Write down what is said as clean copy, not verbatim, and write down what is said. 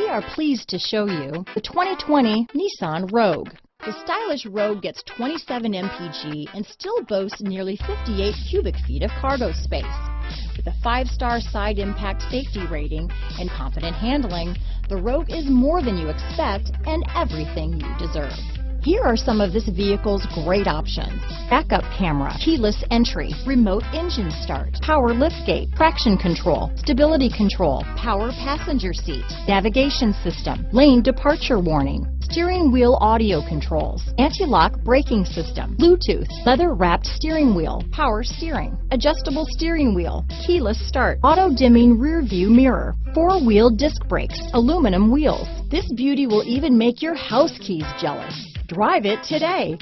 are pleased to show you the 2020 Nissan Rogue. The stylish Rogue gets 27 mpg and still boasts nearly 58 cubic feet of cargo space. With a 5-star side impact safety rating and confident handling, the Rogue is more than you expect and everything you deserve. Here are some of this vehicle's great options: backup camera, keyless entry, remote engine start, power liftgate, traction control, stability control, power passenger seat, navigation system, lane departure warning, steering wheel audio controls, anti-lock braking system, Bluetooth, leather-wrapped steering wheel, power steering, adjustable steering wheel, keyless start, auto-dimming rear-view mirror, 4-wheel disc brakes, aluminum wheels. This beauty will even make your house keys jealous. Drive it today.